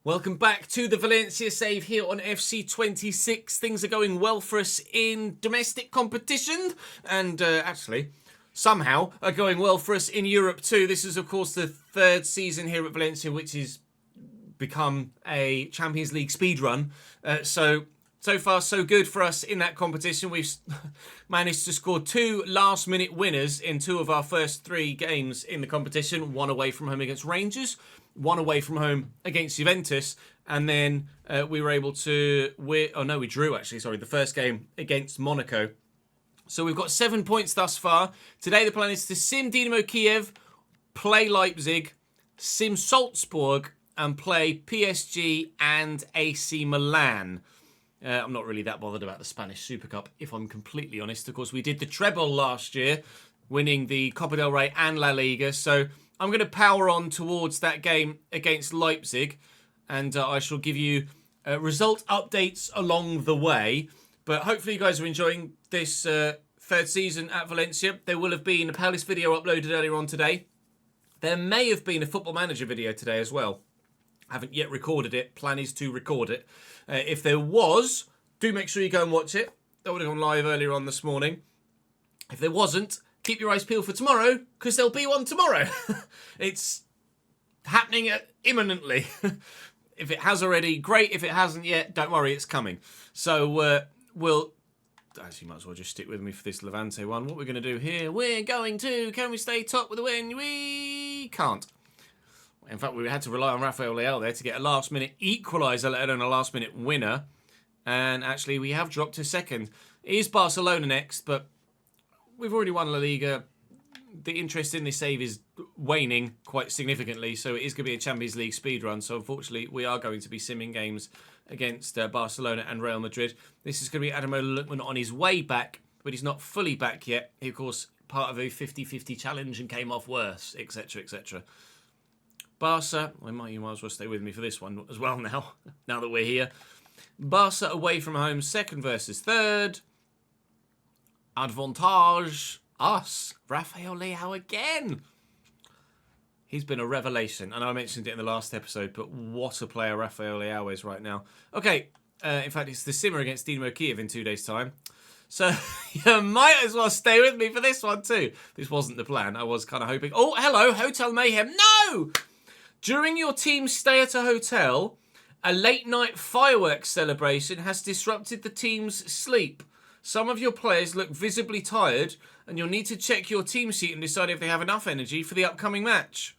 Welcome back to the Valencia save here on FC26. Things are going well for us in domestic competition and actually somehow are going well for us in Europe too. This is of course the third season here at Valencia which has become a Champions League speedrun. So far so good for us in that competition. We've managed to score 2 last-minute winners in 2 of our first 3 games in the competition. 1 away from home against Rangers, 1 away from home against Juventus, and then we were able to we drew actually, the first game against Monaco. So we've got 7 points thus far. Today the plan is to sim Dynamo Kiev, play Leipzig, sim Salzburg, and play PSG and AC Milan. I'm not really that bothered about the Spanish Super Cup, if I'm completely honest. Of course, we did the treble last year, winning the Copa del Rey and La Liga. So I'm going to power on towards that game against Leipzig, and I shall give you result updates along the way. But hopefully you guys are enjoying this third season at Valencia. There will have been a Palace video uploaded earlier on today. There may have been a Football Manager video today as well. I haven't yet recorded it. Plan is to record it. If there was, do make sure you go and watch it. That would have gone live earlier on this morning. If there wasn't, keep your eyes peeled for tomorrow, because there'll be one tomorrow. It's happening imminently. If it has already, great. If it hasn't yet, don't worry, it's coming. So we'll... Actually, might as well just stick with me for this Levante one. What we're going to do here, we're going to... Can we stay top with a win? We can't. In fact, we had to rely on Rafael Leal there to get a last-minute equaliser, let alone a last-minute winner. And actually, we have dropped to second. It is Barcelona next, but we've already won La Liga. The interest in this save is waning quite significantly, so it is going to be a Champions League speedrun. So unfortunately, we are going to be simming games against Barcelona and Real Madrid. This is going to be Ademola Lookman on his way back, but he's not fully back yet. He, of course, part of a 50-50 challenge and came off worse, etc., etc. Barca, you might as well stay with me for this one as well now that we're here. Barca away from home, second versus third. Advantage, us. Rafael Leao again. He's been a revelation. I know I mentioned it in the last episode, but what a player Rafael Leao is right now. Okay, in fact, it's the simmer against Dynamo Kiev in 2 days' time. So you might as well stay with me for this one too. This wasn't the plan. I was kind of hoping... Oh, hello, Hotel Mayhem. No! During your team's stay at a hotel, a late-night fireworks celebration has disrupted the team's sleep. Some of your players look visibly tired, and you'll need to check your team sheet and decide if they have enough energy for the upcoming match.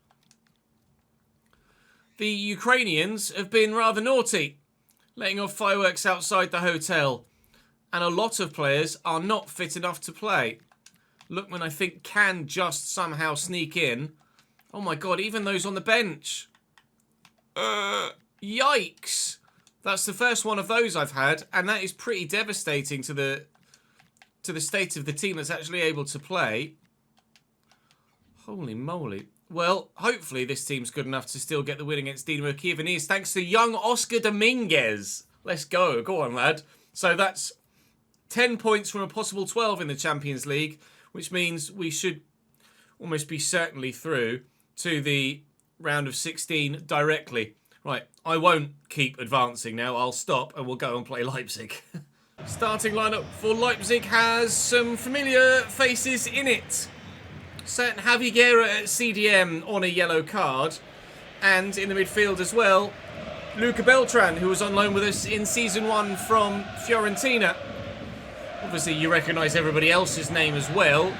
The Ukrainians have been rather naughty, letting off fireworks outside the hotel, and a lot of players are not fit enough to play. Lookman, I think, can just somehow sneak in. Oh my god, even those on the bench. Yikes. That's the first one of those I've had, and that is pretty devastating to the state of the team that's actually able to play. Holy moly. Well, hopefully this team's good enough to still get the win against Dynamo Kiev, and it's thanks to young Oscar Dominguez. Let's go. Go on, lad. So that's 10 points from a possible 12 in the Champions League, which means we should almost be certainly through to the round of 16 directly. Right, I won't keep advancing now. I'll stop and we'll go and play Leipzig. Starting lineup for Leipzig has some familiar faces in it. Certain Javi Guerra at CDM on a yellow card. And in the midfield as well, Luca Beltran, who was on loan with us in Season 1 from Fiorentina. Obviously, you recognise everybody else's name as well,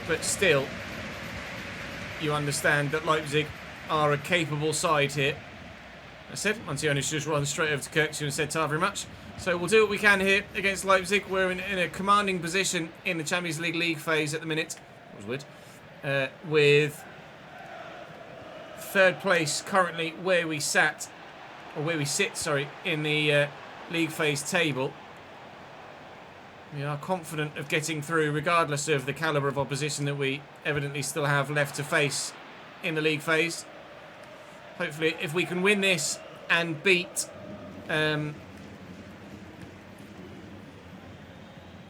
but still, you understand that Leipzig are a capable side here. I said, Montion's just run straight over to Kirksey and said, "Ta very much." So we'll do what we can here against Leipzig. We're in a commanding position in the Champions League phase at the minute. That was weird. With third place currently where we sit, in the league phase table. We are confident of getting through regardless of the calibre of opposition that we evidently still have left to face in the league phase. Hopefully, if we can win this and beat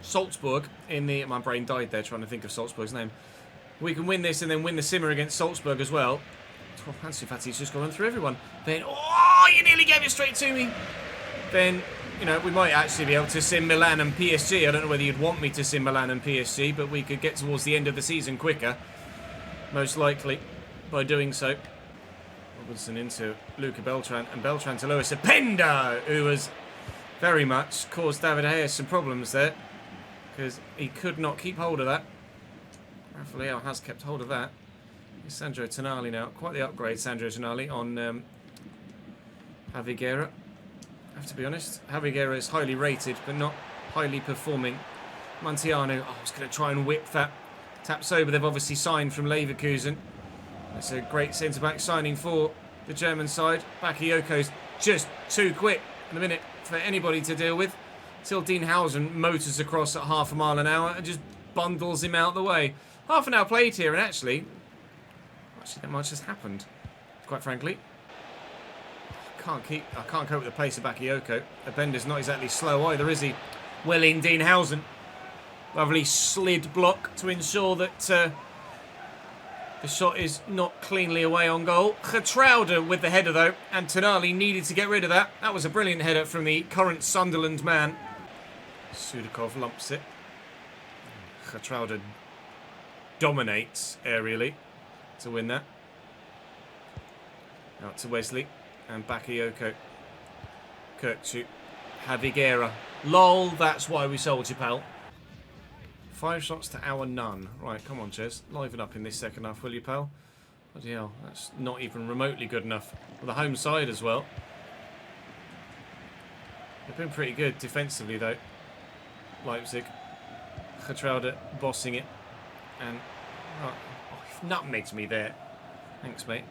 Salzburg in the... My brain died there trying to think of Salzburg's name. We can win this and then win the simmer against Salzburg as well. Oh, Ansu Fati's just gone through everyone. Then... Oh, Oh, you nearly gave it straight to me. Then, you know, we might actually be able to sim Milan and PSG. I don't know whether you'd want me to sim Milan and PSG, but we could get towards the end of the season quicker. Most likely, by doing so. Robinson into Luca Beltran, and Beltran to Luis Openda, who has very much caused David Hayes some problems there, because he could not keep hold of that. Rafael has kept hold of that. It's Sandro Tonali now. Quite the upgrade, Sandro Tonali, on Javi Guerra. I have to be honest, Javi Guerra is highly rated, but not highly performing. Montiano, I was going to try and whip that. Tapsoba, they've obviously signed from Leverkusen. That's a great centre-back signing for the German side. Bakayoko's just too quick in a minute for anybody to deal with. Till Dienhausen motors across at half a mile an hour and just bundles him out the way. Half an hour played here, and actually that much has happened, quite frankly. I can't cope with the pace of Bakayoko. Openda's not exactly slow either, is he? Well in Dienhausen. Lovely slid block to ensure that the shot is not cleanly away on goal. Getraude with the header though, and Tonali needed to get rid of that. That was a brilliant header from the current Sunderland man. Sudakov lumps it. Getraude dominates aerially to win that. Out to Wesley and Bakayoko. Kirkchu. Javi Guerra. Lol, that's why we sold you, pal. 5 shots to our none. Right, come on, Ches. Liven up in this second half, will you, pal? Bloody hell, that's not even remotely good enough. For the home side as well. They've been pretty good defensively, though. Leipzig. Getraude bossing it. And... oh, he nutmegged me there. Thanks, mate.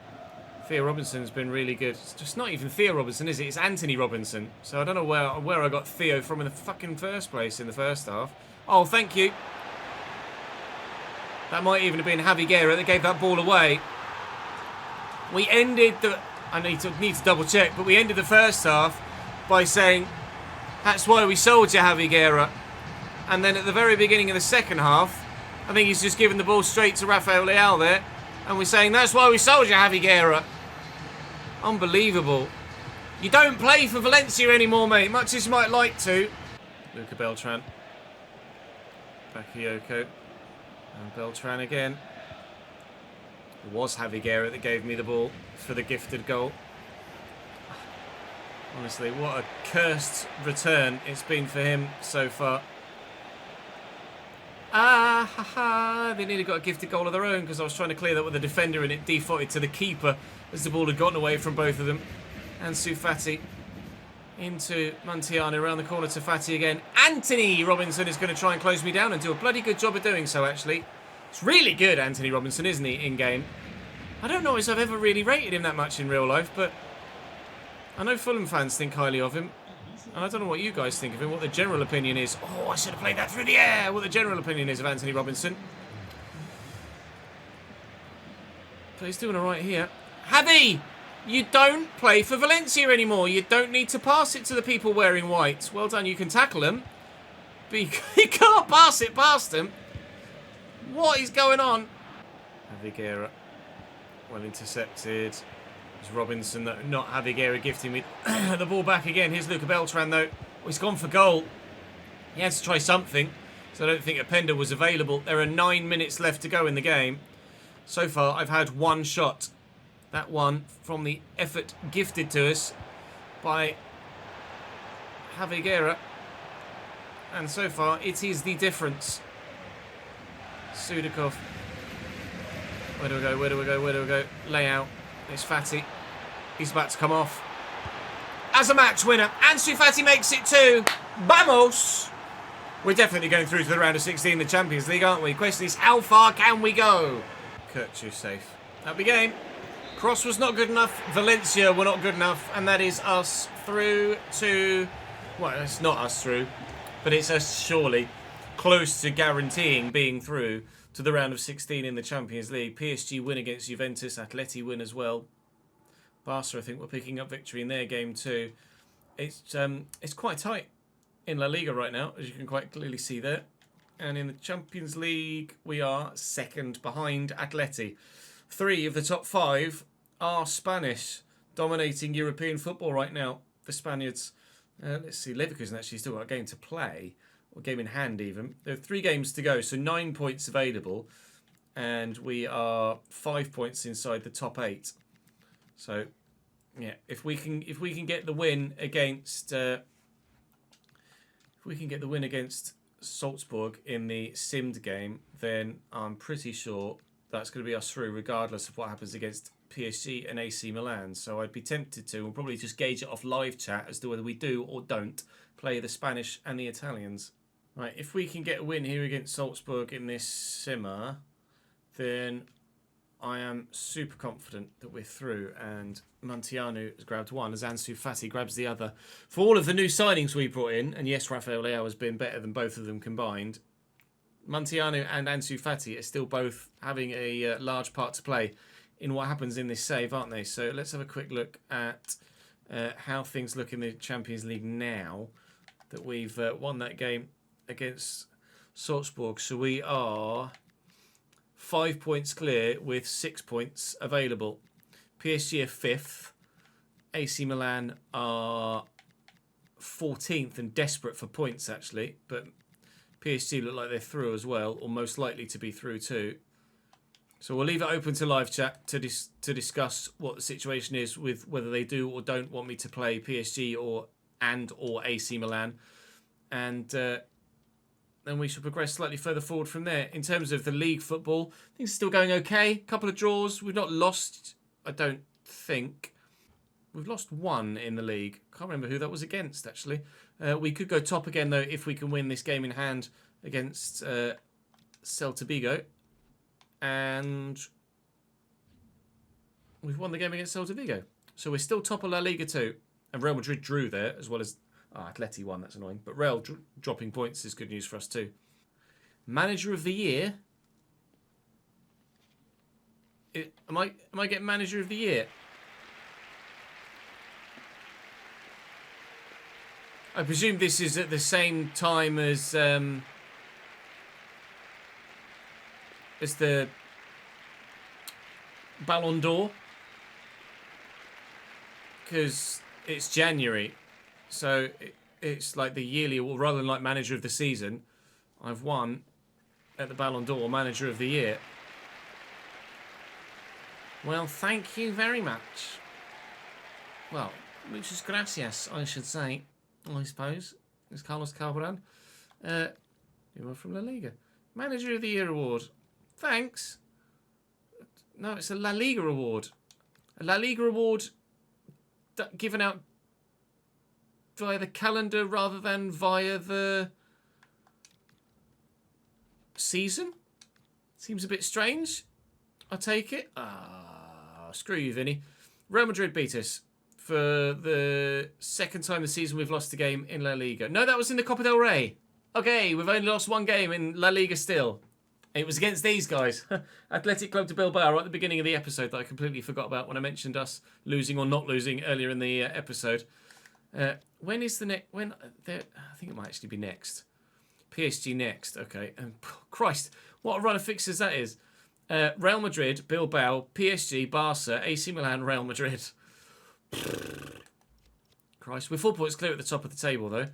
Theo Robinson's been really good. It's just not even Theo Robinson, is it? It's Anthony Robinson. So I don't know where I got Theo from in the fucking first place in the first half. Oh, thank you. That might even have been Javi Guerra that gave that ball away. We ended the... I need to double check, but we ended the first half by saying, that's why we sold you, Javi Guerra. And then at the very beginning of the second half, I think he's just given the ball straight to Rafael Leal there. And we're saying, that's why we sold you, Javi Guerra. Unbelievable. You don't play for Valencia anymore, mate, much as you might like to. Luca Beltran. Bakayoko. And Beltran again. It was Javi Guerra that gave me the ball for the gifted goal. Honestly, what a cursed return it's been for him so far. Ah, ha, ha. They nearly got a gifted goal of their own because I was trying to clear that with a defender and it defaulted to the keeper as the ball had gotten away from both of them. And Fati into Montiano, around the corner to Fati again. Anthony Robinson is going to try and close me down and do a bloody good job of doing so, actually. It's really good, Anthony Robinson, isn't he, in-game? I don't know if I've ever really rated him that much in real life, but I know Fulham fans think highly of him. And I don't know what you guys think of him, what the general opinion is. Oh, I should have played that through the air. What the general opinion is of Anthony Robinson. But he's doing all right here. Javi, you don't play for Valencia anymore. You don't need to pass it to the people wearing white. Well done, you can tackle them. But you can't pass it past them. What is going on? Javi Guerra. Well intercepted. Robinson, not Javi Guerra, gifting me the ball back again. Here's Luca Beltran, though. Oh, he's gone for goal. He has to try something, so I don't think Openda was available. There are 9 minutes left to go in the game. So far, I've had one shot. That one from the effort gifted to us by Javi Guerra. And so far, it is the difference. Sudakov. Where do we go? Where do we go? Where do we go? Layout. It's Fati. He's about to come off. As a match winner, Ansu Fati makes it 2. Vamos! We're definitely going through to the round of 16 in the Champions League, aren't we? Question is, how far can we go? Kirkchu safe. That'll be game. Cross was not good enough. Valencia were not good enough. And that is us through to... well, it's not us through. But it's us surely close to guaranteeing being through to the round of 16 in the Champions League. PSG win against Juventus. Atleti win as well. Barca, I think, were picking up victory in their game too. It's quite tight in La Liga right now, as you can quite clearly see there. And in the Champions League, we are second behind Atleti. 3 of the top 5 are Spanish. dominating European football right now, the Spaniards. Let's see, Leverkusen actually still got a game to play, or game in hand even. There are 3 games to go, so 9 points available, and we are 5 points inside the top 8. So, yeah, if we can get the win against Salzburg in the simmed game, then I'm pretty sure that's going to be us through, regardless of what happens against PSG and AC Milan. So I'd be tempted to, we'll probably just gauge it off live chat as to whether we do or don't play the Spanish and the Italians. Right, if we can get a win here against Salzburg in this simmer, then I am super confident that we're through. And Muntianu has grabbed one as Ansu Fati grabs the other. For all of the new signings we brought in, and yes, Rafael Leao has been better than both of them combined, Muntianu and Ansu Fati are still both having a large part to play in what happens in this save, aren't they? So let's have a quick look at how things look in the Champions League now that we've won that game against Salzburg. So we are 5 points clear with 6 points available. PSG are 5th. AC Milan are 14th and desperate for points, actually. But PSG look like they're through as well, or most likely to be through too. So we'll leave it open to live chat to discuss what the situation is with whether they do or don't want me to play PSG or AC Milan. And then we shall progress slightly further forward from there. In terms of the league football, things are still going okay. Couple of draws. We've not lost, I don't think. We've lost 1 in the league. Can't remember who that was against, actually. We could go top again, though, if we can win this game in hand against Celta Vigo. And we've won the game against Celta Vigo. So we're still top of La Liga 2. And Real Madrid drew there, as well as Atleti won. That's annoying. But Real dropping points is good news for us too. Manager of the year. Am I getting manager of the year? I presume this is at the same time as the Ballon d'Or, because it's January, so it's like the yearly award rather than like manager of the season. I've won at the Ballon d'Or manager of the year. Well, thank you very much. Well, muchas gracias, I should say. I suppose it's Carlos Carbaran. You were from La Liga. Manager of the Year award. Thanks. No, it's a La Liga award. A La Liga award given out via the calendar rather than via the season. Seems a bit strange. I take it. Screw you, Vinny. Real Madrid beat us for the second time this season we've lost a game in La Liga. No, that was in the Copa del Rey. Okay, we've only lost 1 game in La Liga still. It was against these guys. Athletic Club de Bilbao, right at the beginning of the episode that I completely forgot about when I mentioned us losing or not losing earlier in the episode. When is the next? I think it might actually be next. PSG next. Okay. And Christ, what a run of fixtures that is. Real Madrid, Bilbao, PSG, Barca, AC Milan, Real Madrid. Christ, we're 4 points clear at the top of the table though.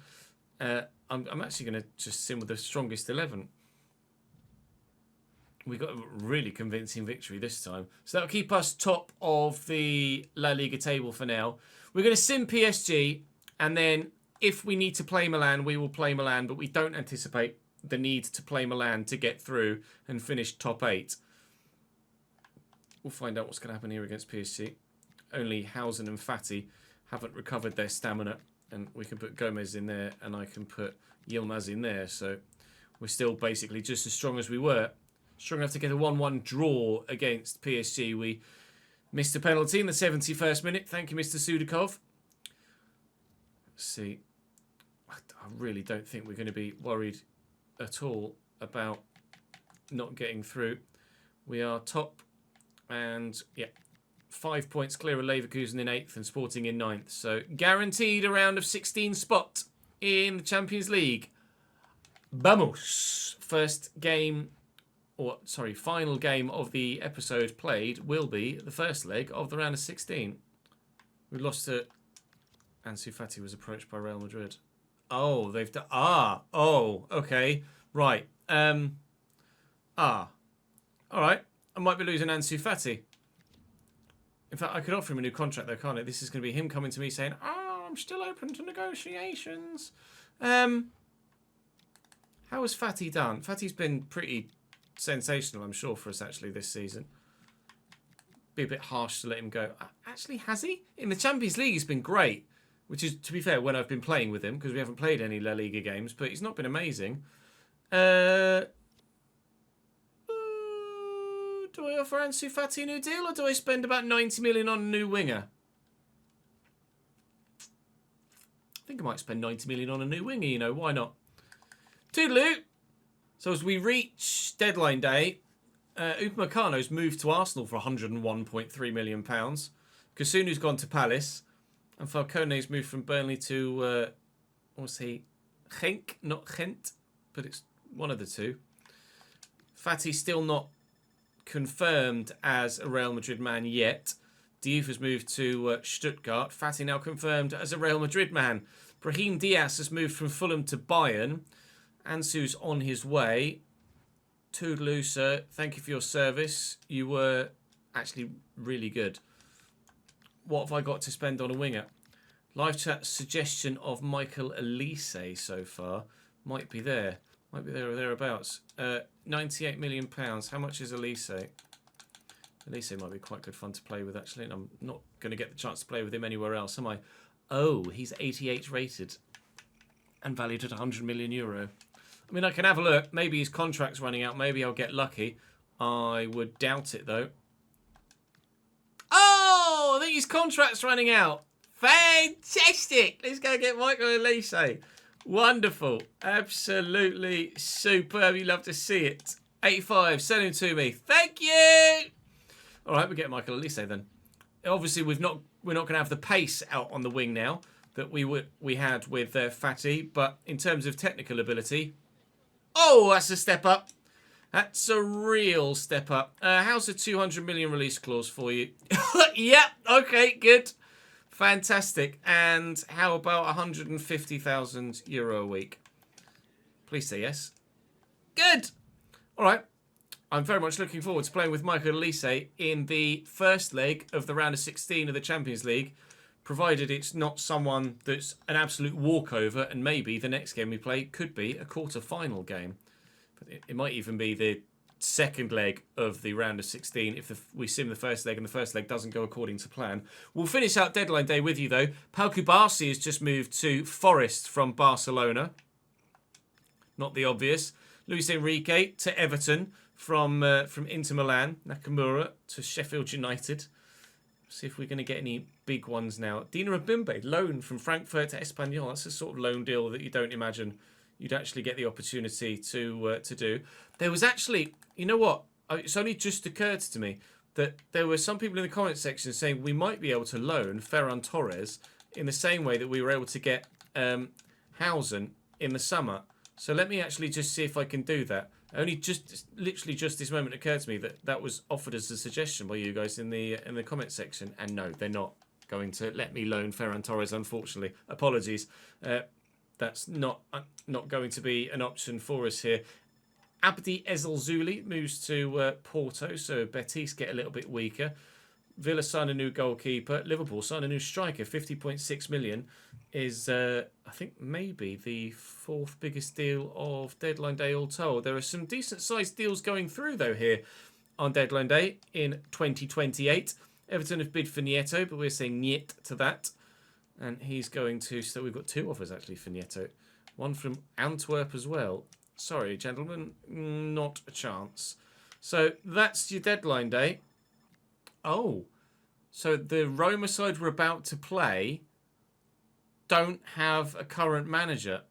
I'm actually going to just sim with the strongest 11. We got a really convincing victory this time. So that'll keep us top of the La Liga table for now. We're going to sim PSG, and then if we need to play Milan, we will play Milan, but we don't anticipate the need to play Milan to get through and finish top 8. We'll find out what's going to happen here against PSG. Only Hausen and Fati haven't recovered their stamina, and we can put Gomez in there, and I can put Yilmaz in there. So we're still basically just as strong as we were. Strong enough to get a 1-1 draw against PSG. We missed a penalty in the 71st minute. Thank you, Mr. Sudakov. Let's see. I really don't think we're going to be worried at all about not getting through. We are top, and yeah, 5 points clear of Leverkusen in 8th and Sporting in 9th. So guaranteed a round of 16 spot in the Champions League. Vamos! Final game of the episode played will be the first leg of the round of 16. We lost to... Ansu Fati was approached by Real Madrid. Oh, they've done... Ah! Oh, okay. Right. All right. I might be losing Ansu Fati. In fact, I could offer him a new contract though, can't I? This is going to be him coming to me saying, "Oh, I'm still open to negotiations." How has Fati done? Fati's been pretty sensational, I'm sure, for us actually this season. Be a bit harsh to let him go. Actually, has he? In the Champions League, he's been great. Which is, to be fair, when I've been playing with him, because we haven't played any La Liga games, but he's not been amazing. Do I offer Ansu Fati a new deal, or do I spend about 90 million on a new winger? I think I might spend 90 million on a new winger, you know, why not? Toodaloo! So as we reach deadline day, Upamecano's moved to Arsenal for £101.3 million. Kasunu's gone to Palace. And Falcone's moved from Burnley to, what's he? Genk, not Gent, but it's one of the two. Fati's still not confirmed as a Real Madrid man yet. Diouf has moved to Stuttgart. Fati now confirmed as a Real Madrid man. Brahim Diaz has moved from Fulham to Bayern. Ansu's on his way. Toodaloo, sir. Thank you for your service. You were actually really good. What have I got to spend on a winger? Live chat suggestion of Michael Elise so far. Might be there. Might be there or thereabouts. £98 million. How much is Elise? Elise might be quite good fun to play with, actually. And I'm not going to get the chance to play with him anywhere else, am I? Oh, he's 88 rated. And valued at €100 million. I mean, I can have a look. Maybe his contract's running out. Maybe I'll get lucky. I would doubt it, though. Oh, I think his contract's running out. Fantastic. Let's go get Michael Elise. Wonderful. Absolutely superb. You love to see it. 85. Send him to me. Thank you. All right, we get Michael Elise then. Obviously, we're not going to have the pace out on the wing now that we had with Fati, but in terms of technical ability, oh, that's a step up. That's a real step up. How's the 200 million release clause for you? Yep. Okay. Good. Fantastic. And how about €150,000 a week? Please say yes. Good. All right. I'm very much looking forward to playing with Michael Elise in the first leg of the round of 16 of the Champions League, provided it's not someone that's an absolute walkover, and maybe the next game we play could be a quarter-final game. But it might even be the second leg of the round of 16 if we sim the first leg and the first leg doesn't go according to plan. We'll finish out deadline day with you, though. Pau Cubarsí has just moved to Forest from Barcelona. Not the obvious. Luis Enrique to Everton from Inter Milan. Nakamura to Sheffield United. See if we're going to get any big ones now. Dina Abimbe, loan from Frankfurt to Espanyol. That's a sort of loan deal that you don't imagine you'd actually get the opportunity to do. There was actually, you know what? It's only just occurred to me that there were some people in the comment section saying we might be able to loan Ferran Torres in the same way that we were able to get Hausen in the summer. So let me actually just see if I can do that. Literally just this moment occurred to me that that was offered as a suggestion by you guys in the comment section, and no, they're not going to let me loan Ferran Torres, unfortunately. Apologies. That's not going to be an option for us here. Abdi Ezelzuli moves to Porto, so Betis get a little bit weaker. Villa sign a new goalkeeper. Liverpool sign a new striker. 50.6 million is, I think, maybe the fourth biggest deal of deadline day all told. There are some decent-sized deals going through, though, here on deadline day in 2028. Everton have bid for Nieto, but we're saying niet to that. And he's going to... So we've got two offers, actually, for Nieto. One from Antwerp as well. Sorry, gentlemen. Not a chance. So that's your deadline day. Oh. So the Roma side we're about to play don't have a current manager.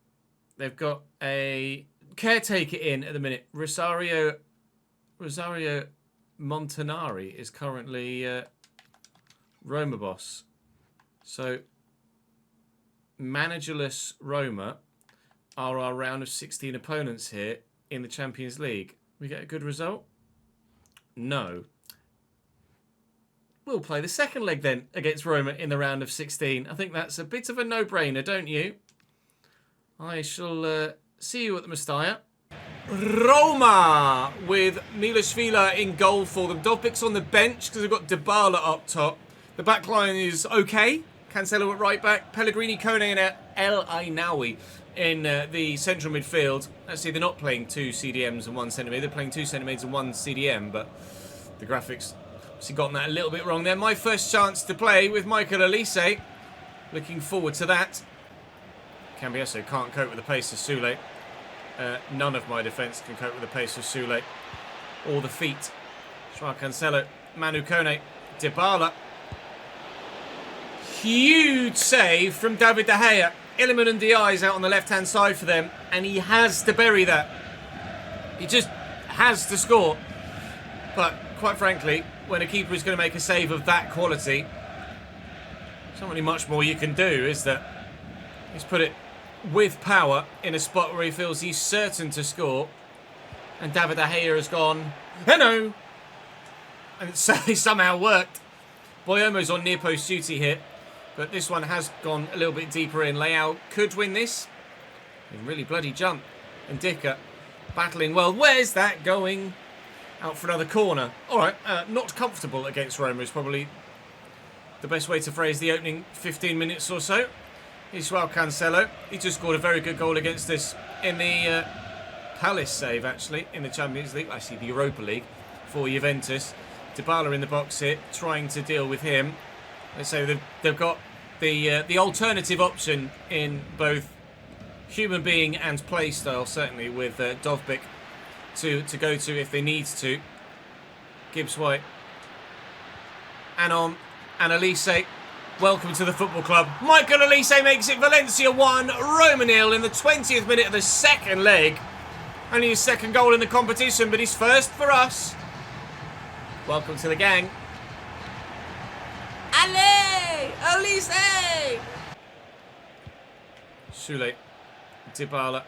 They've got a caretaker in at the minute. Rosario Montanari is currently Roma boss. So managerless Roma are our round of 16 opponents here in the Champions League. We get a good result? No. we'll play the second leg then against Roma in the round of 16. I think that's a bit of a no-brainer, don't you? I shall see you at the Mestalla. Roma with Milashvili in goal for them. Dovbik's on the bench because they've got Dybala up top. The back line is okay. Cancelo at right back. Pellegrini, Kone and El Ainawi in the central midfield. Actually, they're not playing 2 CDMs and 1 centre mid. They're playing 2 centre mids and 1 CDM, but the graphics obviously gotten that a little bit wrong there. My first chance to play with Michael Elise. Looking forward to that. Cambiasso can't cope with the pace of Sule. None of my defence can cope with the pace of Sule or the feet. Joao Cancelo, Manu Kone, Dybala. Huge save from David De Gea. Illiman and Diaz out on the left-hand side for them, and he has to bury that. He just has to score. But quite frankly, when a keeper is going to make a save of that quality, there's not really much more you can do, is there? He's put it with power in a spot where he feels he's certain to score, and David De Gea has gone, hello, and so he somehow worked. Boyomo's on near post duty here, but this one has gone a little bit deeper in. Leao could win this. A really bloody jump, and Dicker battling well. Where's that going? Out for another corner. Alright, not comfortable against Roma is probably the best way to phrase the opening 15 minutes or so. Here's Joao Cancelo. He just scored a very good goal against us in the Palace save, actually, in the Champions League. Actually, the Europa League for Juventus. Dybala in the box here, trying to deal with him. Let's say they've got the alternative option in both human being and play style, certainly, with Dovbik to go to if they need to. Gibbs White. Anon and Elise. Welcome to the football club. Michael Elise makes it Valencia 1, Roma 0 in the 20th minute of the second leg. Only his second goal in the competition, but his first for us. Welcome to the gang. Ale! Elise! Sule. Dybala.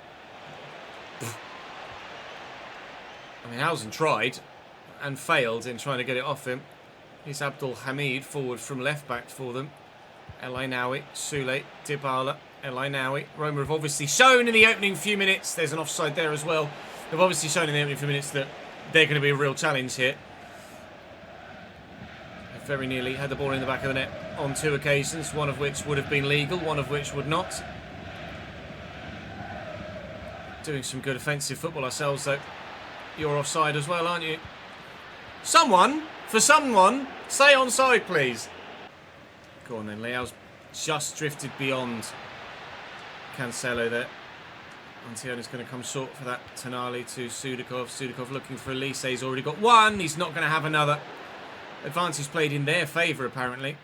I mean, Housen tried and failed in trying to get it off him. Here's Abdul Hamid forward from left back for them. El Ainawi, Sule, Dybala, El Ainawi. Roma have obviously shown in the opening few minutes, there's an offside there as well. They've obviously shown in the opening few minutes that they're going to be a real challenge here. They very nearly had the ball in the back of the net on 2 occasions, one of which would have been legal, one of which would not. Doing some good offensive football ourselves, though. You're offside as well, aren't you? Someone, for someone, say onside, please. Go on then, Leao's just drifted beyond Cancelo there. Antiono's going to come short for that. Tonali to Sudakov. Sudakov looking for Elise. He's already got one. He's not going to have another. Advantage played in their favour, apparently.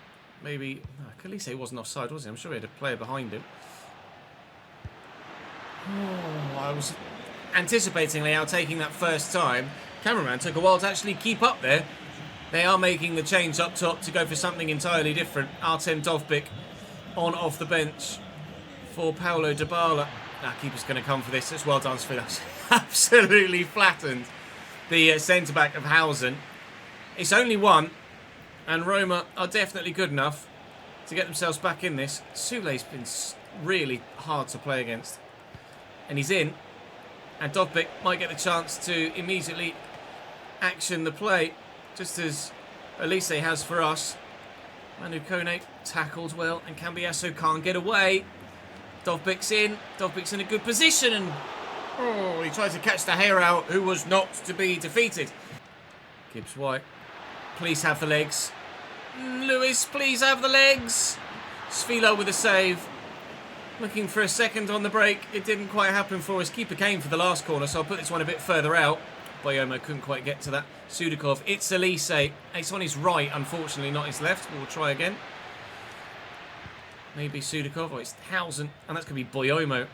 Maybe... No, Elise wasn't offside, was he? I'm sure he had a player behind him. Oh, I was anticipating Leao taking that first time. Cameraman took a while to actually keep up there. They are making the change up top to go for something entirely different. Artem Dovbik on off the bench for Paulo Dybala. Keeper's going to come for this. It's well done, Svilas. Absolutely flattened the centre-back of Housen. It's only one, and Roma are definitely good enough to get themselves back in this. Sule's been really hard to play against. And he's in. And Dovbik might get the chance to immediately action the play, just as Elise has for us. Manu Kone tackled well, and Cambiasso can't get away. Dovbik's in. Dovbik's in a good position, and he tried to catch the hair out, who was not to be defeated. Gibbs White, please have the legs. Lewis, please have the legs. Svilo with a save. Looking for a second on the break. It didn't quite happen for us. Keeper came for the last corner, so I'll put this one a bit further out. Boyomo couldn't quite get to that. Sudakov, it's Elise. It's on his right, unfortunately, not his left. We'll try again. Maybe Sudakov, or it's Housen, and that's going to be Boyomo.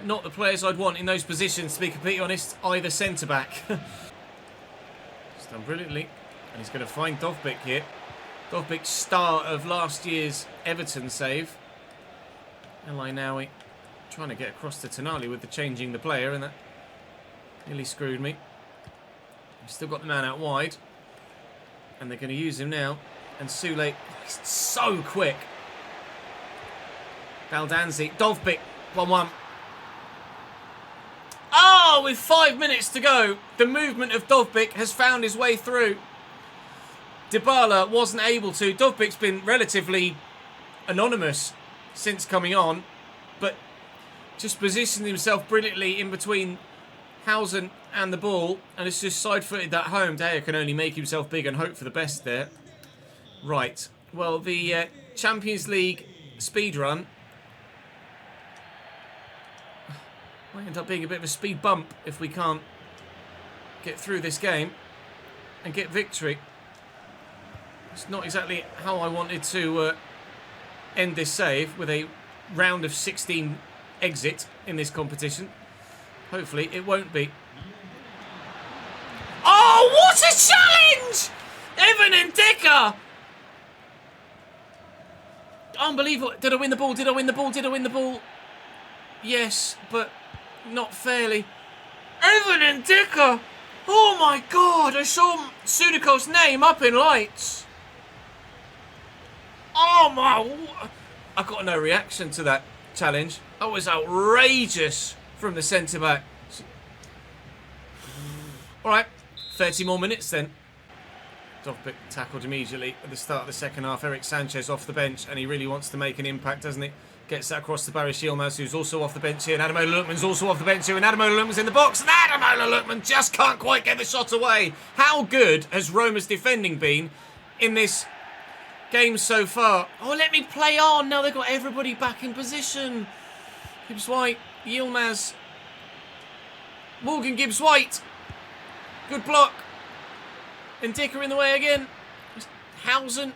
Not the players I'd want in those positions, to be completely honest. Either centre-back. It's done brilliantly. And he's going to find Dovbik here. Dovbik's star of last year's Everton save. El Ainawi trying to get across to Tonali with the changing the player, and that nearly screwed me. We've still got the man out wide. And they're going to use him now. And Sule, he's so quick. Baldanzi, Dovbyk, 1-1. Oh, with 5 minutes to go, the movement of Dovbyk has found his way through. Dybala wasn't able to. Dovbyk's been relatively anonymous since coming on, but just positioned himself brilliantly in between Hausen and the ball, and it's just side-footed that home. De Gea can only make himself big and hope for the best there. Right, well, the Champions League speedrun might end up being a bit of a speed bump if we can't get through this game and get victory. It's not exactly how I wanted to end this save, with a round of 16 exit in this competition. Hopefully it won't be. Oh, what a challenge! Evan Ndicka! Unbelievable. Did I win the ball? Did I win the ball? Did I win the ball? Yes, but not fairly. Evan Ndicka! Oh my god, I saw Sudikov's name up in lights. Oh my... I got no reaction to that challenge. That was outrageous from the centre-back. Alright, 30 more minutes then. Dovbyk tackled immediately at the start of the second half. Eric Sanchez off the bench, and he really wants to make an impact, doesn't he? Gets that across to Barry Yilmaz, who's also off the bench here, and Ademola Lookman's also off the bench here, and Ademola Lookman's in the box, and Ademola Lookman just can't quite get the shot away. How good has Roma's defending been in this game so far? Oh, let me play on. Now they've got everybody back in position. Gibbs-White, Yilmaz, Morgan Gibbs-White. Good block. And Ndicka in the way again. Hausen.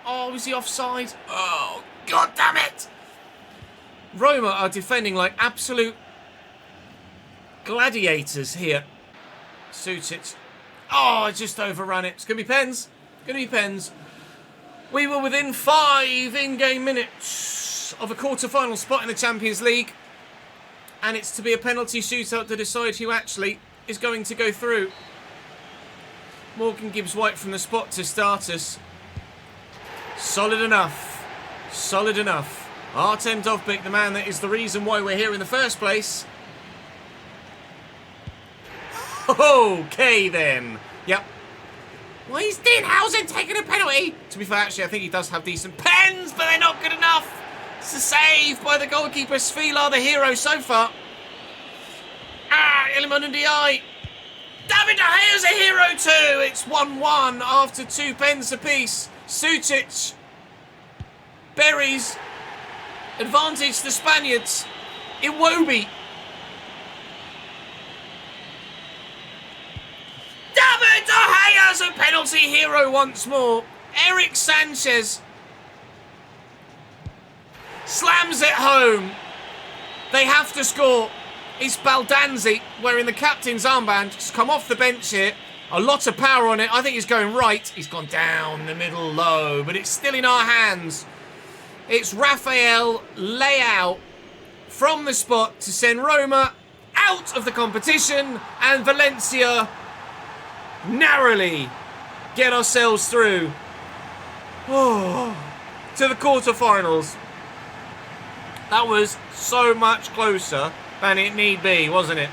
Oh, is he offside? Oh, god damn it! Roma are defending like absolute gladiators here. Sucic. Oh, I just overran it. It's going to be pens. Going to be pens. We were within 5 in-game minutes of a quarter-final spot in the Champions League. And it's to be a penalty shootout to decide who actually is going to go through. Morgan Gibbs-White from the spot to start us. Solid enough. Solid enough. Artem Dovbyk, the man that is the reason why we're here in the first place. Okay then. Yep. Why is Dinhausen taking a penalty? To be fair, actually, I think he does have decent pens, but they're not good enough. It's a save by the goalkeeper, Svilar, the hero so far. Iliman Ndiaye. David De Gea's a hero too. It's 1-1 after 2 pens apiece. Sucic buries. Advantage the Spaniards. Iwobi. David De Gea's a penalty hero once more. Eric Sanchez slams it home. They have to score. It's Baldanzi wearing the captain's armband. Just come off the bench here. A lot of power on it. I think he's going right. He's gone down the middle low, but it's still in our hands. It's Rafael Leao from the spot to send Roma out of the competition, and Valencia narrowly get ourselves through to the quarterfinals. That was so much closer than it need be, wasn't it?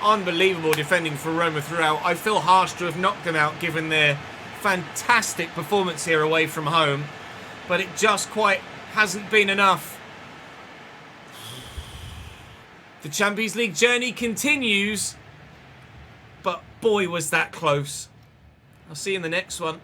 Unbelievable defending for Roma throughout. I feel harsh to have knocked them out given their fantastic performance here away from home, but it just quite hasn't been enough. The Champions League journey continues, but boy was that close. I'll see you in the next one.